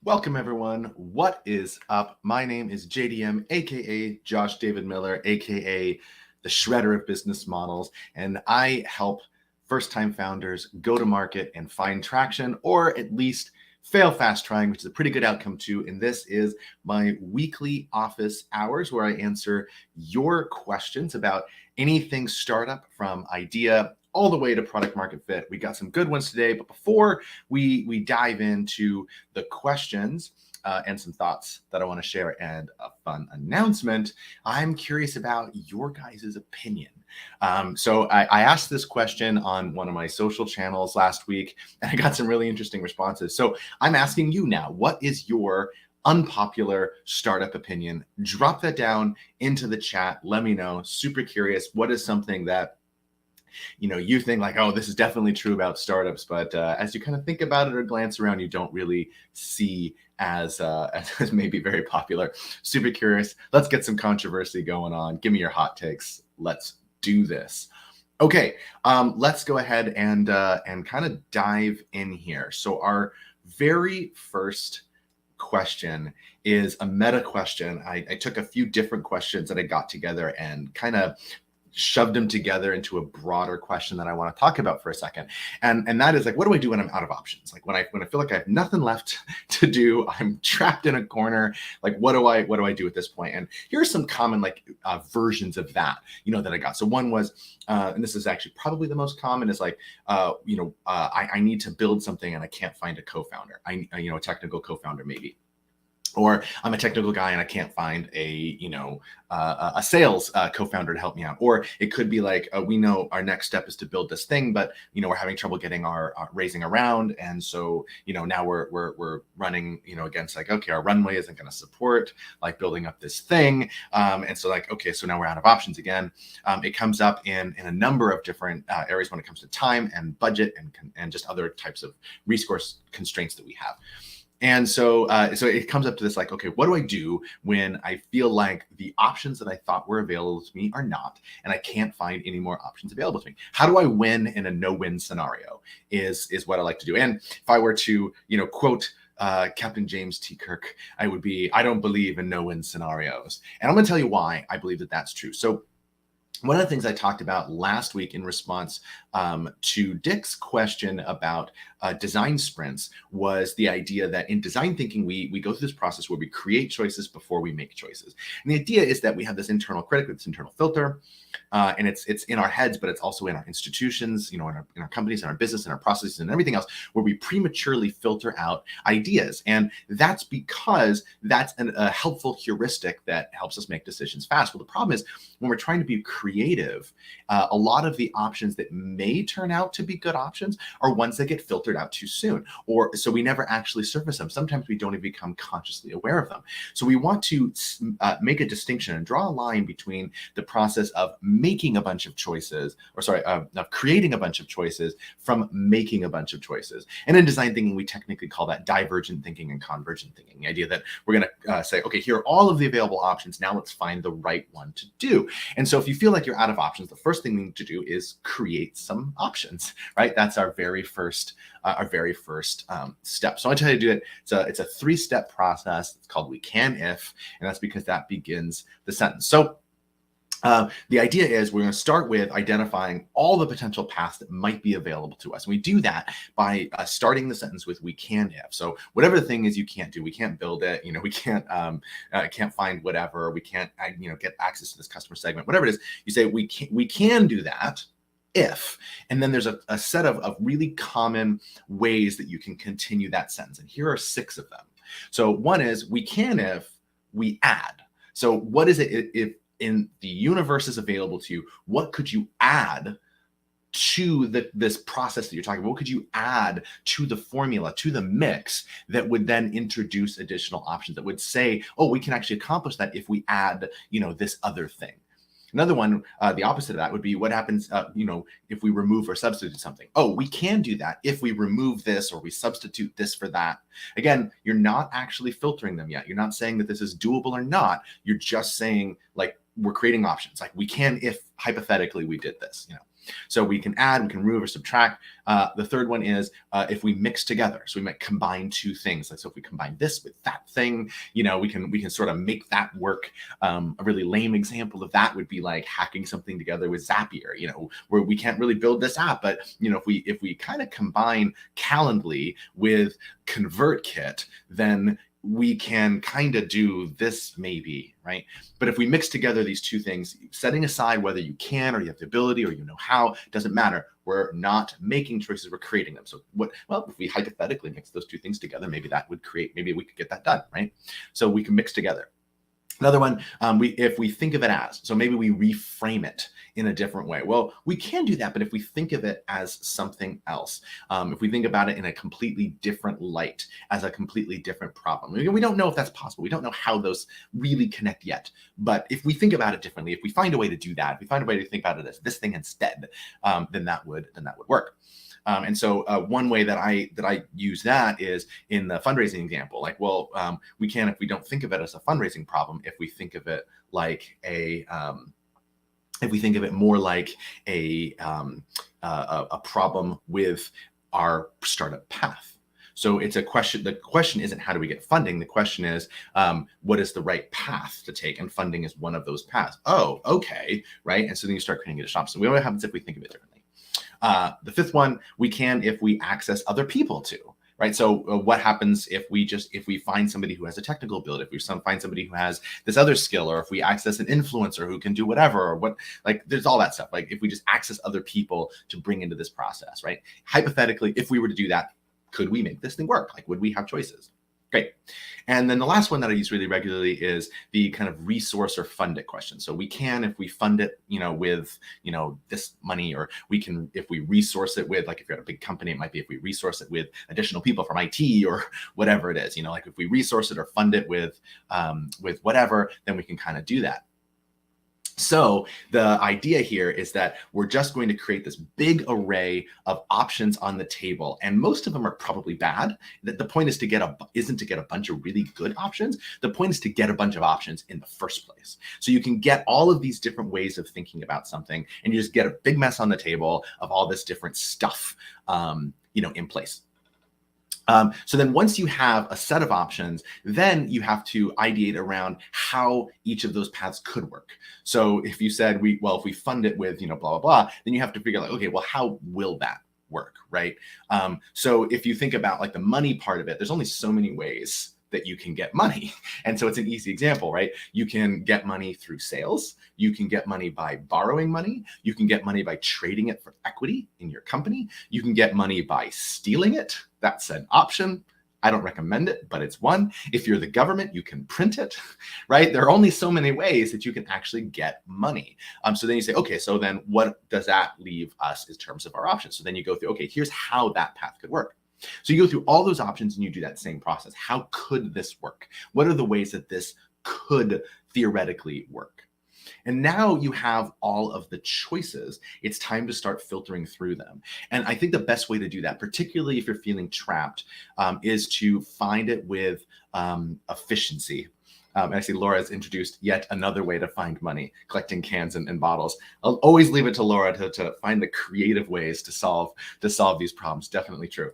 Welcome everyone. What is up? My name is JDM, aka Josh David Miller, aka the Shredder of Business Models, and I help first-time founders go to market and find traction, or at least fail fast trying, which is a pretty good outcome too. And this is my weekly office hours where I answer your questions about anything startup, from idea all the way to product market fit. We got some good ones today, but before we dive into the questions and some thoughts that I want to share and a fun announcement, I'm curious about your guys' opinion. So I asked this question on one of my social channels last week, and I got some really interesting responses. So I'm asking you now, what is your unpopular startup opinion? Drop that down into the chat. Let me know. Super curious. What is something that you think like, oh, this is definitely true about startups, but as you kind of think about it or glance around, you don't really see as maybe very popular. Super curious. Let's get some controversy going on. Give me your hot takes. Let's do this. Okay, let's go ahead and kind of dive in here. So our very first question is a meta question. I took a few different questions that I got together and kind of shoved them together into a broader question that I want to talk about for a second. And that is like, what do I do when I'm out of options? Like when I feel like I have nothing left to do, I'm trapped in a corner. Like, what do I do at this point? And here are some common versions of that, that I got. So one was, and this is actually probably the most common, is like, I need to build something and I can't find a co-founder. A technical co-founder maybe. Or I'm a technical guy and I can't find a sales co-founder to help me out. Or it could be like, we know our next step is to build this thing, but we're having trouble getting our raising around, and so now we're running against like, okay, our runway isn't going to support like building up this thing, and so like, okay, so now we're out of options again. It comes up in a number of different areas when it comes to time and budget and just other types of resource constraints that we have. And so it comes up to this like, okay, what do I do when I feel like the options that I thought were available to me are not, and I can't find any more options available to me? How do I win in a no-win scenario is what I like to do. And if I were to, quote Captain James T. Kirk, I would be, I don't believe in no-win scenarios. And I'm going to tell you why I believe that that's true. So one of the things I talked about last week in response to Dick's question about design sprints was the idea that in design thinking, we go through this process where we create choices before we make choices. And the idea is that we have this internal critic, this internal filter, and it's in our heads, but it's also in our institutions, in our companies, in our business, in our processes, and everything else, where we prematurely filter out ideas. And that's because that's a helpful heuristic that helps us make decisions fast. Well, the problem is when we're trying to be creative, a lot of the options that may turn out to be good options are ones that get filtered out too soon, or so we never actually surface them. Sometimes we don't even become consciously aware of them. So we want to make a distinction and draw a line between the process of making a bunch of choices, of creating a bunch of choices from making a bunch of choices. And in design thinking, we technically call that divergent thinking and convergent thinking. The idea that we're going to say, okay, here are all of the available options. Now let's find the right one to do. And so if you feel like you're out of options, the first thing we need to do is create some options, right? That's our very first step. So I want to tell you to do it. It's a 3-step process. It's called we can if, and that's because that begins the sentence. So the idea is we're going to start with identifying all the potential paths that might be available to us. And we do that by starting the sentence with we can if. So whatever the thing is you can't do, we can't build it, we can't find whatever, we can't get access to this customer segment, whatever it is, you say we can do that if, and then there's a set of really common ways that you can continue that sentence. And here are 6 of them. So one is we can if we add. So what is it if in the universe is available to you? What could you add to this process that you're talking about? What could you add to the formula, to the mix, that would then introduce additional options, that would say, oh, we can actually accomplish that if we add, this other thing? Another one, the opposite of that would be what happens, if we remove or substitute something. Oh, we can do that if we remove this or we substitute this for that. Again, you're not actually filtering them yet. You're not saying that this is doable or not. You're just saying like we're creating options. Like we can if hypothetically we did this. So we can add, we can remove or subtract. The third one is if we mix together. So we might combine two things. Like, so if we combine this with that thing, we can sort of make that work. A really lame example of that would be like hacking something together with Zapier, where we can't really build this app, but if we kind of combine Calendly with ConvertKit, then we can kind of do this maybe, right? But if we mix together these two things, setting aside whether you can or you have the ability or how, doesn't matter. We're not making choices, we're creating them. So if we hypothetically mix those two things together, maybe we could get that done, right? So we can mix together. Another one, if we think of it as, so maybe we reframe it in a different way. Well, we can do that, but if we think of it as something else, if we think about it in a completely different light, as a completely different problem, we don't know if that's possible. We don't know how those really connect yet. But if we think about it differently, if we find a way to do that, if we find a way to think about it as this thing instead, then that would work. And so one way that I use that is in the fundraising example. Like, we can, if we don't think of it as a fundraising problem, if we think of it like if we think of it more like a problem with our startup path. So it's a question. The question isn't how do we get funding? The question is, what is the right path to take? And funding is one of those paths. Oh, okay, right. And so then you start creating a shop. So what happens if we think of it differently? The fifth one, we can if we access other people too, right? So what happens if we find somebody who has a technical ability, if we find somebody who has this other skill, or if we access an influencer who can do whatever, or there's all that stuff. Like if we just access other people to bring into this process, right? Hypothetically, if we were to do that, could we make this thing work? Like, would we have choices? Great. And then the last one that I use really regularly is the kind of resource or fund it question. So we can, if we fund it, with, this money, or we can, if we resource it with, like if you're at a big company, it might be if we resource it with additional people from IT or whatever it is, like if we resource it or fund it with whatever, then we can kind of do that. So the idea here is that we're just going to create this big array of options on the table, and most of them are probably bad. The point is isn't to get a bunch of really good options. The point is to get a bunch of options in the first place. So you can get all of these different ways of thinking about something, and you just get a big mess on the table of all this different stuff, in place. So then once you have a set of options, then you have to ideate around how each of those paths could work. So if you said, if we fund it with, blah, blah, blah, then you have to figure out, okay, well, how will that work, right? So if you think about like the money part of it, there's only so many ways that you can get money. And so it's an easy example, right? You can get money through sales. You can get money by borrowing money. You can get money by trading it for equity in your company. You can get money by stealing it. That's an option. I don't recommend it, but it's one. If you're the government, you can print it, right? There are only so many ways that you can actually get money. So then you say, okay, so then what does that leave us in terms of our options? So then you go through, okay, here's how that path could work. So you go through all those options and you do that same process. How could this work? What are the ways that this could theoretically work? And now you have all of the choices. It's time to start filtering through them. And I think the best way to do that, particularly if you're feeling trapped, is to find it with efficiency. And I see Laura has introduced yet another way to find money, collecting cans and bottles. I'll always leave it to Laura to find the creative ways to solve these problems. Definitely true.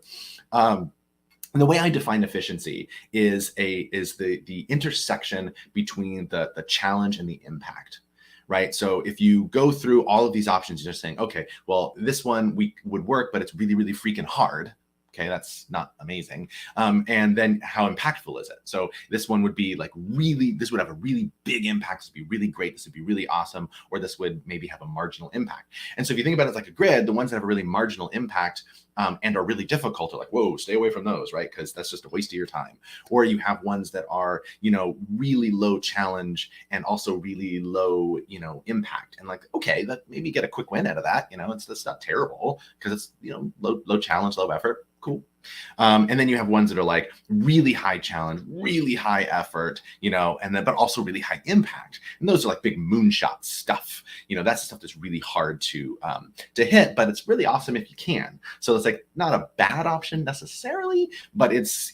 And the way I define efficiency is the intersection between the challenge and the impact, right? So if you go through all of these options, you're just saying, okay, well, this one would work, but it's really, really freaking hard. Okay, that's not amazing. And then how impactful is it? So this one would be like this would have a really big impact. This would be really great. This would be really awesome. Or this would maybe have a marginal impact. And so if you think about it as like a grid, the ones that have a really marginal impact and are really difficult are like, whoa, stay away from those, right? Because that's just a waste of your time. Or you have ones that are, really low challenge and also really low, impact. And like, okay, that maybe get a quick win out of that. That's not terrible because it's, low challenge, low effort. Cool. And then you have ones that are like really high challenge, really high effort, and then, but also really high impact. And those are like big moonshot stuff. That's the stuff that's really hard to hit, but it's really awesome if you can. So it's like not a bad option necessarily, but it's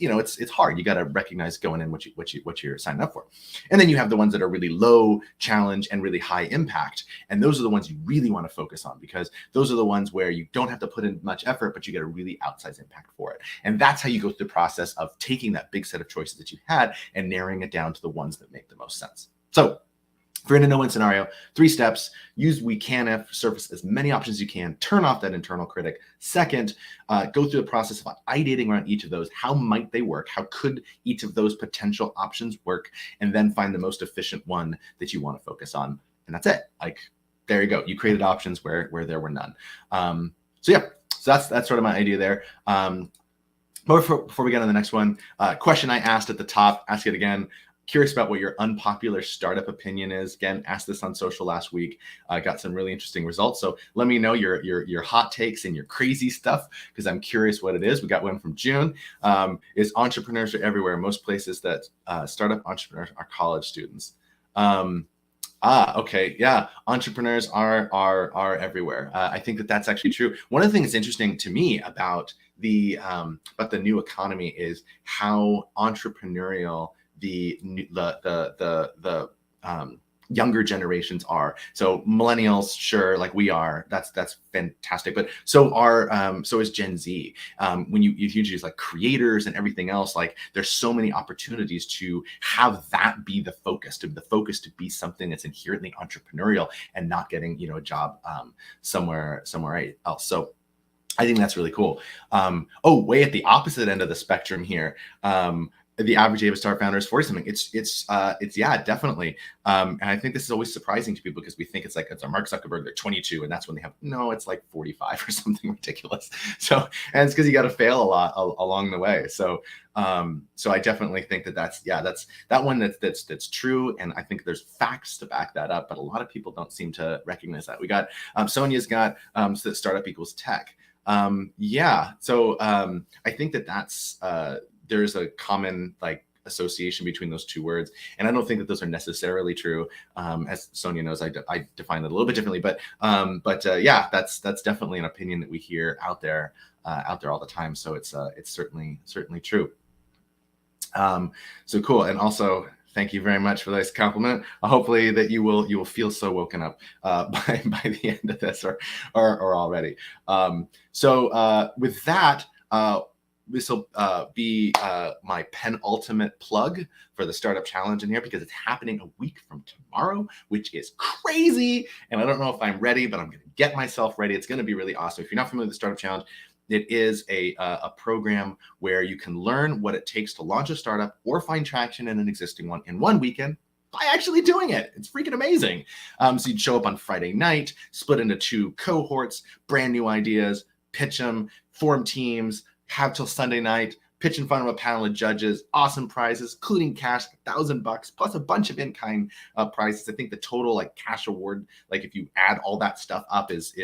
hard. You got to recognize going in what you're signing up for. And then you have the ones that are really low challenge and really high impact. And those are the ones you really want to focus on, because those are the ones where you don't have to put in much effort, but you get a really outsized impact for it. And that's how you go through the process of taking that big set of choices that you had and narrowing it down to the ones that make the most sense. So if you're in a no-win scenario, 3 steps: use we can surface as many options as you can, turn off that internal critic. Second, go through the process of ideating around each of those. How might they work? How could each of those potential options work? And then find the most efficient one that you want to focus on. And that's it. Like, there you go. You created options where there were none. So that's sort of my idea there. But before we get on the next one, question I asked at the top, ask it again. Curious about what your unpopular startup opinion is. Again, asked this on social last week. Got some really interesting results. So let me know your hot takes and your crazy stuff, because I'm curious what it is. We got one from June. Is entrepreneurs are everywhere. Most places that startup entrepreneurs are college students. Okay. Yeah. Entrepreneurs are everywhere. I think that's actually true. One of the things that's interesting to me about the new economy is how entrepreneurial the younger generations are. So millennials, sure, like we are, that's fantastic. But so is Gen Z. When you use like creators and everything else, like there's so many opportunities to have that be the focus, to be something that's inherently entrepreneurial and not getting, a job somewhere else. So I think that's really cool. Way at the opposite end of the spectrum here. The average age of a startup founder is 40 something. It's yeah, definitely. And I think this is always surprising to people, because we think it's a Mark Zuckerberg, they're 22, and that's when they have, no, it's like 45 or something ridiculous. So, and it's because you got to fail a lot along the way. So I definitely think that's that one that's true. And I think there's facts to back that up, but a lot of people don't seem to recognize that. We got, Sonia's got, so that startup equals tech. So I think that's, there's a common association between those two words. And I don't think that those are necessarily true. As Sonia knows, I define that a little bit differently, but that's definitely an opinion that we hear out there all the time. So it's certainly true. So cool. And also, thank you very much for this compliment. Hopefully that you will feel so woken up by the end of this or already. With that, this will be my penultimate plug for the Startup Challenge in here, because it's happening a week from tomorrow, which is crazy. And I don't know if I'm ready, but I'm going to get myself ready. It's going to be really awesome. If you're not familiar with the Startup Challenge, it is a program where you can learn what it takes to launch a startup or find traction in an existing one in one weekend by actually doing it. It's freaking amazing. So you'd show up on Friday night, split into 2 cohorts, brand new ideas, pitch them, form teams, have till Sunday night, pitch in front of a panel of judges, awesome prizes, including cash, $1,000 plus a bunch of in-kind prizes. I think the total cash award, if you add all that stuff up, is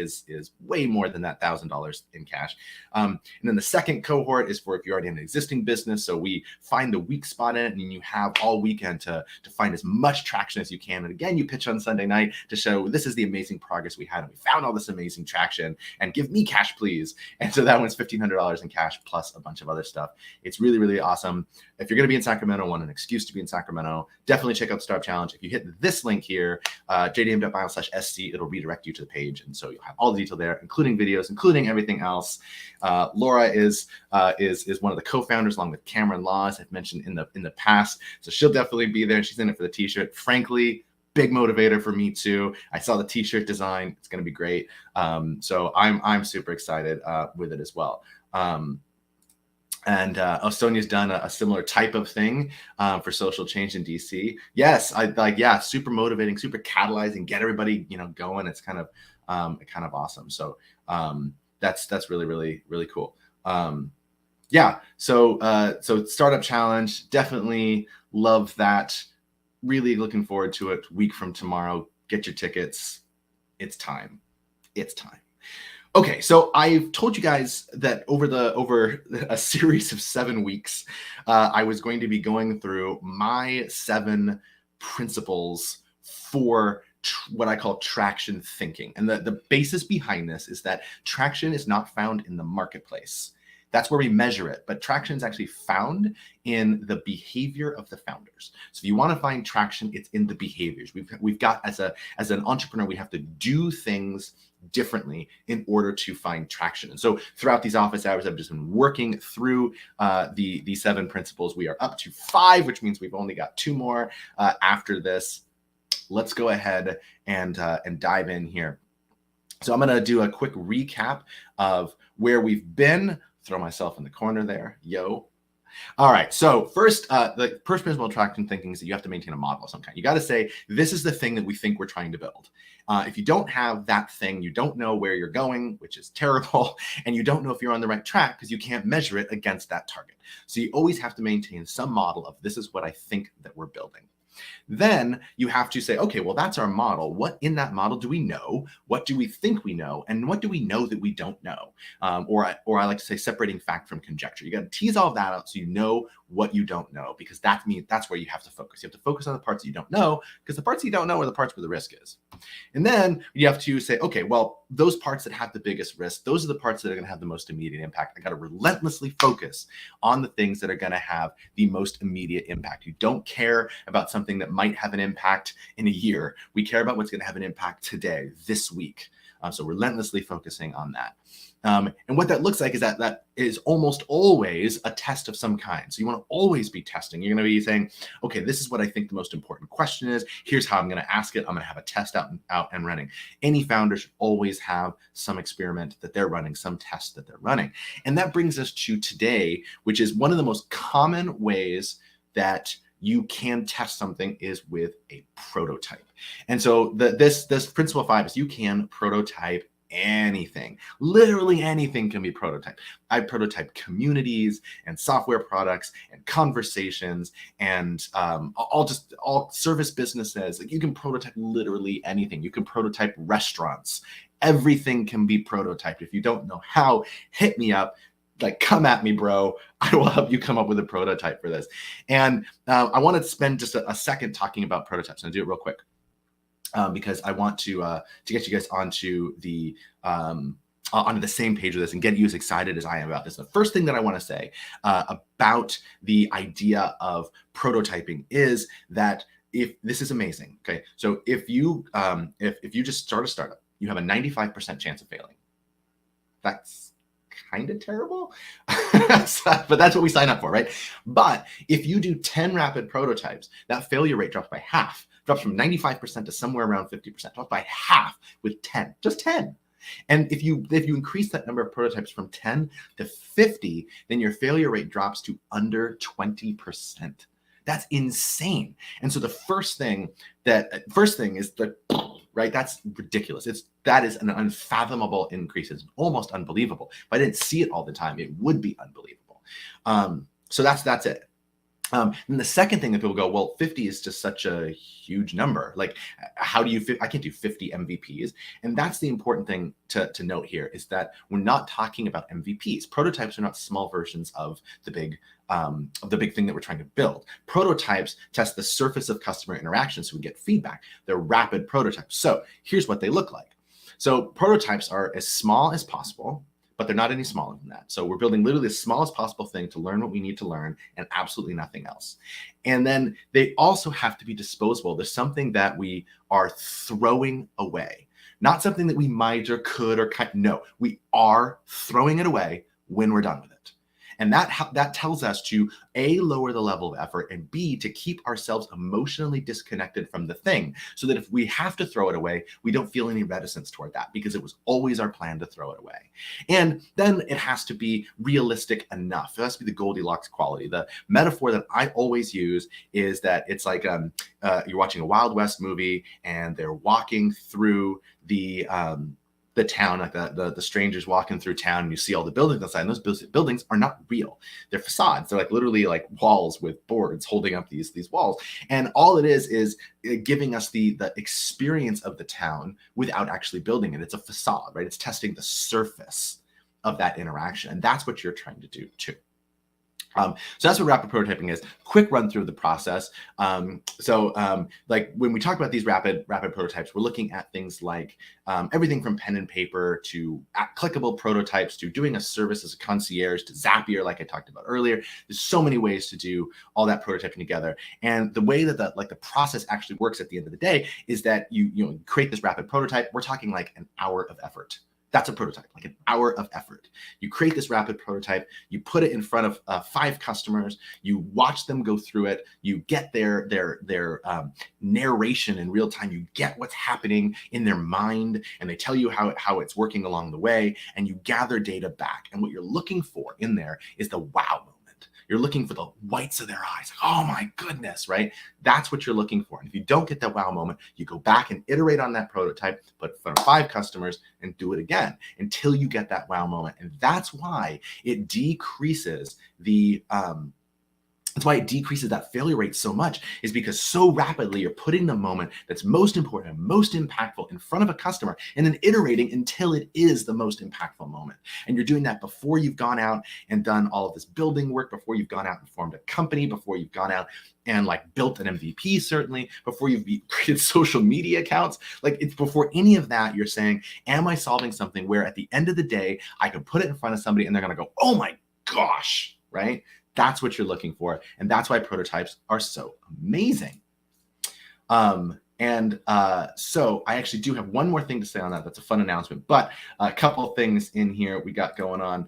way more than that $1,000 in cash. And then the second cohort is for if you're already in an existing business. So we find the weak spot in it, and you have all weekend to find as much traction as you can. And again, you pitch on Sunday night to show this is the amazing progress we had, and we found all this amazing traction, and give me cash, please. And so that one's $1,500 in cash plus a bunch of other stuff. It's really, really awesome. If you're going to be in Sacramento, want an excuse to be in Sacramento, definitely check out the Startup Challenge. If you hit this link here, jdm.bio/sc, it'll redirect you to the page. And so you'll have all the detail there, including videos, including everything else. Laura is one of the co-founders, along with Cameron Laws, I've mentioned in the past. So she'll definitely be there. She's in it for the t-shirt. Frankly, big motivator for me too. I saw the t-shirt design. It's going to be great. So I'm super excited with it as well. And Sonia's done a similar type of thing for social change in DC. Yes, super motivating, super catalyzing, get everybody going. It's kind of awesome. So that's really, really, really cool. So Startup Challenge, definitely love that. Really looking forward to it. Week from tomorrow, get your tickets. It's time. Okay, so I've told you guys that over a series of 7 weeks, I was going to be going through my 7 principles for what I call traction thinking. And the basis behind this is that traction is not found in the marketplace. That's where we measure it, but traction is actually found in the behavior of the founders. So if you want to find traction, it's in the behaviors. We've got as an entrepreneur, we have to do things differently in order to find traction. And so throughout these office hours, I've just been working through the 7 principles. We are up to 5, which means we've only got 2 more after this. Let's go ahead and dive in here. So I'm going to do a quick recap of where we've been. Throw myself in the corner there. Yo. All right. So first, the first principle of traction thinking is that you have to maintain a model of some kind. You got to say, this is the thing that we think we're trying to build. If you don't have that thing, you don't know where you're going, which is terrible. And you don't know if you're on the right track because you can't measure it against that target. So you always have to maintain some model of this is what I think that we're building. Then you have to say, okay, well, that's our model. What in that model do we know? What do we think we know? And what do we know that we don't know? Or I like to say separating fact from conjecture. You got to tease all of that out so you know what you don't know, because that's where you have to focus. You have to focus on the parts that you don't know, because the parts you don't know are the parts where the risk is. And then you have to say, okay, well, those parts that have the biggest risk, those are the parts that are going to have the most immediate impact. I got to relentlessly focus on the things that are going to have the most immediate impact. You don't care about something that might have an impact in a year. We care about what's going to have an impact today, this week. So relentlessly focusing on that. And what that looks like is that is almost always a test of some kind. So you want to always be testing. You're going to be saying, okay, this is what I think the most important question is. Here's how I'm going to ask it. I'm going to have a test out and running. Any founder should always have some experiment that they're running, some test that they're running. And that brings us to today, which is one of the most common ways that you can test something is with a prototype. And so this principle 5 is you can prototype anything. Literally anything can be prototyped. I prototype communities and software products and conversations and all service businesses. Like, you can prototype literally anything. You can prototype restaurants. Everything can be prototyped. If you don't know how, hit me up. Like, come at me, bro. I will help you come up with a prototype for this. And I want to spend just a second talking about prototypes. And I'll do it real quick because I want to get you guys onto the same page with this and get you as excited as I am about this. The first thing that I want to say about the idea of prototyping is that if this is amazing. Okay, so if you just start a startup, you have a 95% chance of failing. That's kind of terrible, but that's what we sign up for, right? But if you do 10 rapid prototypes, that failure rate drops by half, drops from 95% to somewhere around 50%, drops by half with 10, just 10. And if you increase that number of prototypes from 10 to 50, then your failure rate drops to under 20%. That's insane. And so the first thing is the right. That's ridiculous. That is an unfathomable increase. It's almost unbelievable. If I didn't see it all the time, it would be unbelievable. So that's it. And the second thing that people go, well, 50 is just such a huge number. Like, how do you fit? I can't do 50 MVPs. And that's the important thing to note here, is that we're not talking about MVPs. Prototypes are not small versions of the big thing that we're trying to build. Prototypes test the surface of customer interaction so we get feedback. They're rapid prototypes. So here's what they look like. So prototypes are as small as possible, but they're not any smaller than that. So we're building literally the smallest possible thing to learn what we need to learn and absolutely nothing else. And then they also have to be disposable. There's something that we are throwing away, not something that we might or could or kind. No, we are throwing it away when we're done with it. And that tells us to A, lower the level of effort, and B, to keep ourselves emotionally disconnected from the thing, so that if we have to throw it away, we don't feel any reticence toward that, because it was always our plan to throw it away. And then it has to be realistic enough. It has to be the Goldilocks quality. The metaphor that I always use is that it's like you're watching a Wild West movie and they're walking through the the town, like the strangers walking through town, and you see all the buildings outside, and those buildings are not real. They're facades. They're like literally like walls with boards holding up these walls. And all it is giving us the experience of the town without actually building it. It's a facade, right? It's testing the surface of that interaction. And that's what you're trying to do too. So that's what rapid prototyping is. Quick run through the process. Like when we talk about these rapid prototypes, we're looking at things like everything from pen and paper to clickable prototypes to doing a service as a concierge to Zapier, like I talked about earlier. There's so many ways to do all that prototyping together. And the way that the process actually works at the end of the day is that you create this rapid prototype. We're talking like an hour of effort. That's a prototype, like an hour of effort. You create this rapid prototype, you put it in front of 5 customers, you watch them go through it, you get their narration in real time, you get what's happening in their mind, and they tell you how it's working along the way, and you gather data back. And what you're looking for in there is the wow moment. You're looking for the whites of their eyes. Like, oh my goodness, right? That's what you're looking for. And if you don't get that wow moment, you go back and iterate on that prototype, put it in front of 5 customers and do it again until you get that wow moment. And that's why it decreases that failure rate so much, is because so rapidly you're putting the moment that's most important and most impactful in front of a customer and then iterating until it is the most impactful moment. And you're doing that before you've gone out and done all of this building work, before you've gone out and formed a company, before you've gone out and like built an MVP, certainly, before you've created social media accounts. Like, it's before any of that, you're saying, am I solving something where at the end of the day, I can put it in front of somebody and they're going to go, oh my gosh, right? That's what you're looking for. And that's why prototypes are so amazing. So I actually do have one more thing to say on that. That's a fun announcement, but a couple of things in here we got going on.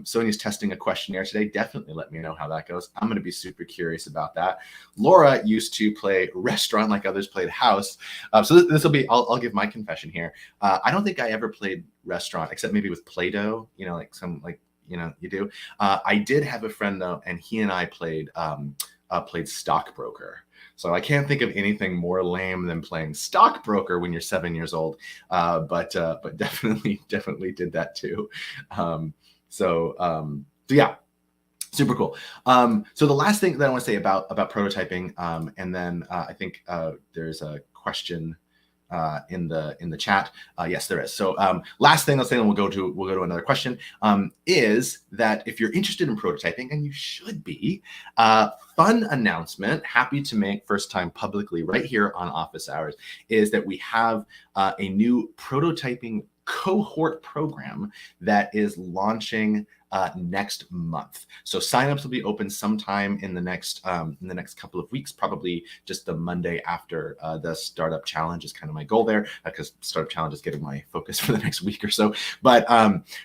Sonia's testing a questionnaire today. Definitely let me know how that goes. I'm going to be super curious about that. Laura used to play restaurant like others played house. So this will be, I'll give my confession here. I don't think I ever played restaurant except maybe with Play-Doh, you do. I did have a friend though, and he and I played stockbroker. So I can't think of anything more lame than playing stockbroker when you're 7 years old. But definitely did that too. Yeah. Super cool. So the last thing that I want to say about prototyping, and then I think there's a question in the chat. Yes, there is. So last thing I'll say, and we'll go to another question, is that if you're interested in prototyping, and you should be, fun announcement, happy to make first time publicly right here on Office Hours, is that we have a new prototyping cohort program that is launching next month. So signups will be open sometime in the next couple of weeks, probably just the Monday after the startup challenge is kind of my goal there, because startup challenge is getting my focus for the next week or so. But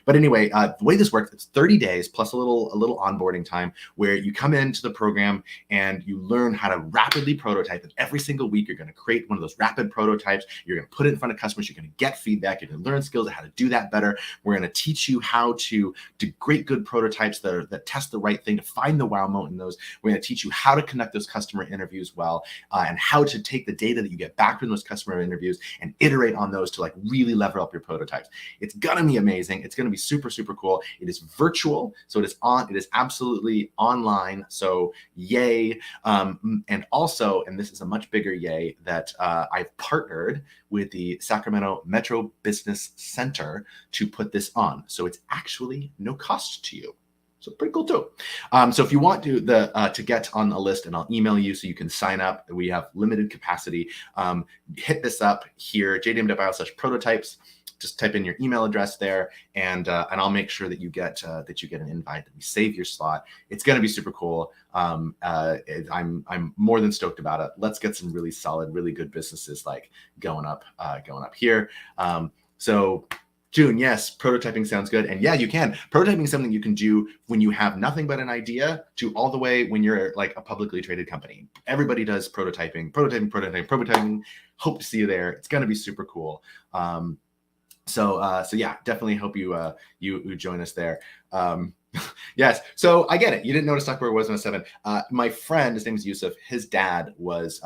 anyway, the way this works, it's 30 days plus a little onboarding time where you come into the program and you learn how to rapidly prototype. And every single week, you're going to create one of those rapid prototypes. You're going to put it in front of customers. You're going to get feedback. You're going to learn skills on how to do that better. We're going to teach you how to do good prototypes that test the right thing, to find the wow moment in those. We're going to teach you how to conduct those customer interviews well, and how to take the data that you get back from those customer interviews and iterate on those to like really level up your prototypes. It's gonna be amazing. It's gonna be super, super cool. It is virtual, so it is absolutely online. So yay. And also, and this is a much bigger yay, that I've partnered with the Sacramento Metro Business Center to put this on. So it's actually no cost to you. So pretty cool too. So if you want to get on the list, and I'll email you so you can sign up. We have limited capacity. Hit this up here, jdm.bio/prototypes. Just type in your email address there, and I'll make sure that you get an invite, that we save your slot. It's going to be super cool. I'm more than stoked about it. Let's get some really solid, really good businesses like going up here. So June, yes, prototyping sounds good. And yeah, you can. Prototyping is something you can do when you have nothing but an idea to all the way when you're like a publicly traded company. Everybody does prototyping. Hope to see you there. It's going to be super cool. So yeah, definitely hope you join us there. Yes. So I get it. You didn't know what a stockbroker was when I was 7. My friend, his name is Yusuf. His dad was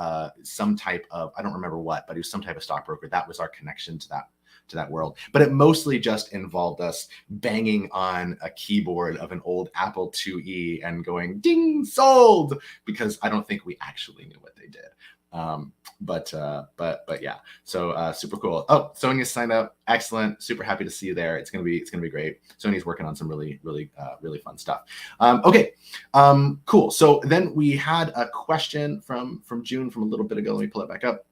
some type of, I don't remember what, but he was some type of stockbroker. That was our connection to that world. But it mostly just involved us banging on a keyboard of an old Apple IIe and going ding, sold, because I don't think we actually knew what they did. But yeah, so super cool. Oh, Sonia signed up. Excellent. Super happy to see you there. It's gonna be great. Sonia's working on some really fun stuff. Okay, cool. So then we had a question from June from a little bit ago. Let me pull it back up.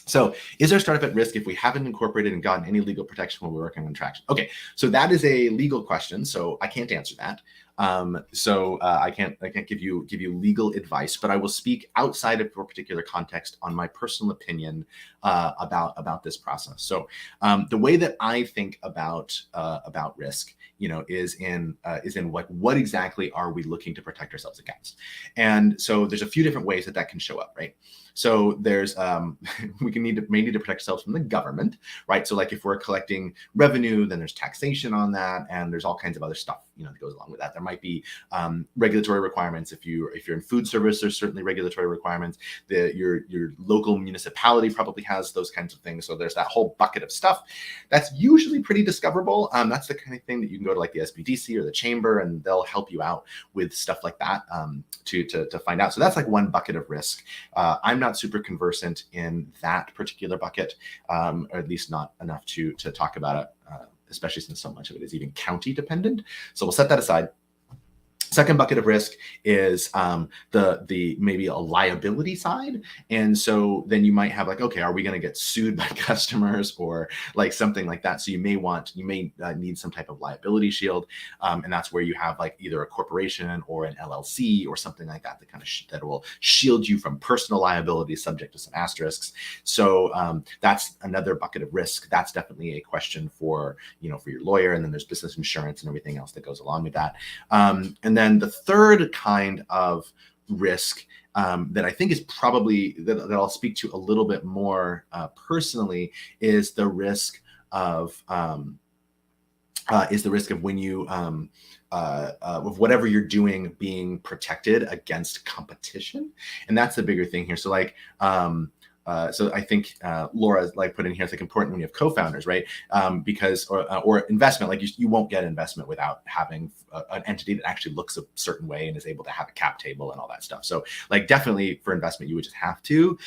So is our startup at risk if we haven't incorporated and gotten any legal protection while we're working on traction? Okay, so that is a legal question, so I can't answer that. I can't give you legal advice, but I will speak outside of your particular context on my personal opinion about this process. So the way that I think about risk, is in what exactly are we looking to protect ourselves against? And so there's a few different ways that can show up, right? So there's we may need to protect ourselves from the government, right? So like if we're collecting revenue, then there's taxation on that, and there's all kinds of other stuff that goes along with that. There might be regulatory requirements. If you're in food service, there's certainly regulatory requirements. Your local municipality probably has those kinds of things. So there's that whole bucket of stuff that's usually pretty discoverable. That's the kind of thing that you can go to like the SBDC or the chamber, and they'll help you out with stuff like that to find out. So that's like one bucket of risk. I'm not super conversant in that particular bucket, or at least not enough to talk about it, especially since so much of it is even county dependent. So we'll set that aside. Second bucket of risk is the maybe a liability side. And so then you might have like, okay, are we going to get sued by customers or like something like that? So you may need some type of liability shield. And that's where you have like either a corporation or an LLC or something like that that will shield you from personal liability subject to some asterisks. So that's another bucket of risk. That's definitely a question for your lawyer. And then there's business insurance and everything else that goes along with that. And then the third kind of risk that I think is probably that I'll speak to a little bit more personally is the risk of when you of whatever you're doing being protected against competition, and that's the bigger thing here. So like. So I think Laura's like put in here, it's like important when you have co-founders, right? Because or investment, like you won't get investment without having an entity that actually looks a certain way and is able to have a cap table and all that stuff. So like definitely for investment, you would just have to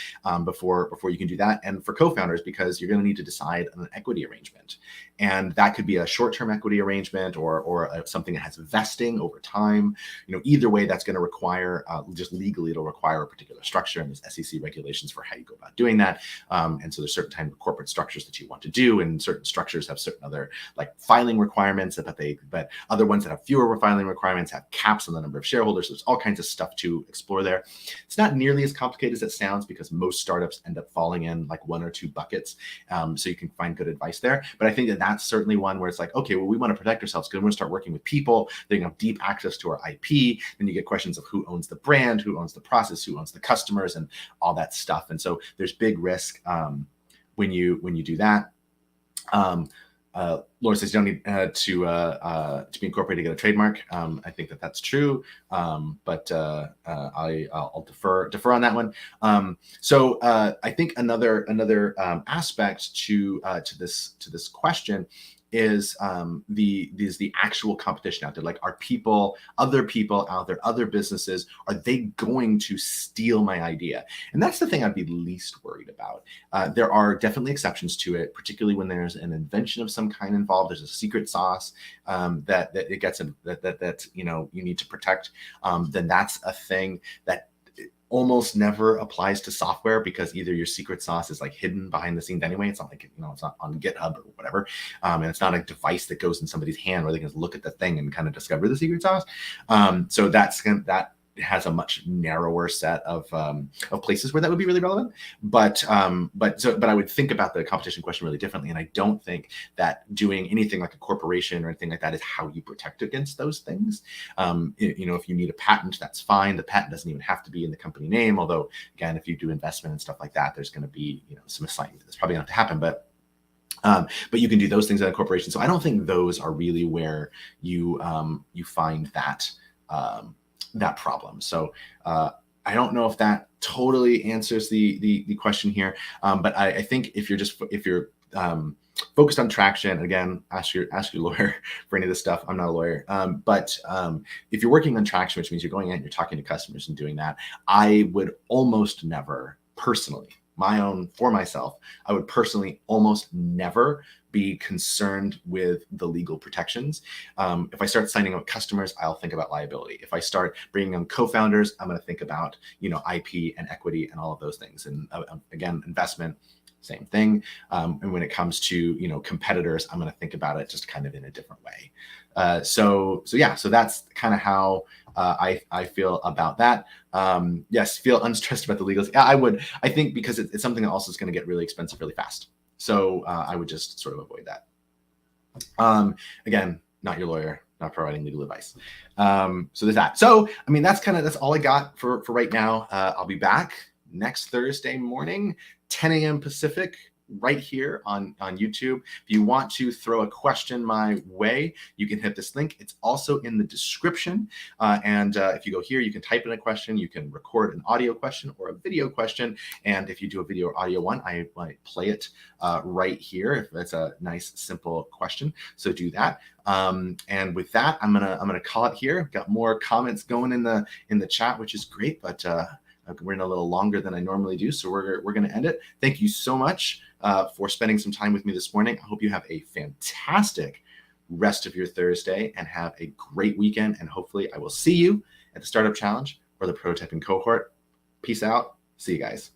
before you can do that. And for co-founders, because you're going to need to decide on an equity arrangement. And that could be a short-term equity arrangement or something that has vesting over time. Either way, that's going to require just legally, it'll require a particular structure, and there's SEC regulations for how you go about doing that. And so there's certain type of corporate structures that you want to do, and certain structures have certain other like filing requirements but other ones that have fewer filing requirements have caps on the number of shareholders. So there's all kinds of stuff to explore there. It's not nearly as complicated as it sounds because most startups end up falling in like one or two buckets. So you can find good advice there. But I think that's certainly one where it's like, okay, well, we want to protect ourselves because we want to start working with people. They're going to have deep access to our IP. Then you get questions of who owns the brand, who owns the process, who owns the customers, and all that stuff. And so there's big risk when you do that. Laura says you don't need to be incorporated to get a trademark. I think that's true, but I'll defer on that one. So I think another aspect to this question is the actual competition out there. Like, are other people out there, other businesses, are they going to steal my idea? And that's the thing I'd be least worried about. There are definitely exceptions to it, particularly when there's an invention of some kind involved. There's a secret sauce that it gets that you need to protect. Then that's a thing that almost never applies to software because either your secret sauce is like hidden behind the scenes anyway. It's not like, it's not on GitHub or whatever. And it's not a device that goes in somebody's hand where they can look at the thing and kind of discover the secret sauce. So that has a much narrower set of places where that would be really relevant. But I would think about the competition question really differently. And I don't think that doing anything like a corporation or anything like that is how you protect against those things. If you need a patent, that's fine. The patent doesn't even have to be in the company name. Although, again, if you do investment and stuff like that, there's going to be, some assignment. That's probably going to have to happen. But you can do those things at a corporation. So I don't think those are really where you find that problem. So I don't know if that totally answers the question here, but I think if you're focused on traction. Again, ask your lawyer for any of this stuff. I'm not a lawyer, but if you're working on traction, which means you're going out and you're talking to customers and doing that, I would almost never personally, for myself, I would personally almost never be concerned with the legal protections. If I start signing up customers, I'll think about liability. If I start bringing on co-founders, I'm going to think about, IP and equity and all of those things. And again, investment, same thing. And when it comes to, competitors, I'm going to think about it just kind of in a different way. So that's kind of how I feel about that. Yes, feel unstressed about the legals. Yeah, I would. I think because it's something that also is going to get really expensive really fast. So I would just sort of avoid that. Again, not your lawyer, not providing legal advice. So there's that. So, that's all I got for right now. I'll be back next Thursday morning, 10 a.m. Pacific, right here on YouTube. If you want to throw a question my way, you can hit this link. It's also in the description. And if you go here, you can type in a question. You can record an audio question or a video question. And if you do a video or audio one, I might play it right here if that's a nice, simple question. So do that. And with that, I'm gonna call it here. Got more comments going in the chat, which is great, but we're in a little longer than I normally do, so we're going to end it. Thank you so much for spending some time with me this morning. I hope you have a fantastic rest of your Thursday and have a great weekend. And hopefully I will see you at the Startup Challenge or the Prototyping Cohort. Peace out. See you guys.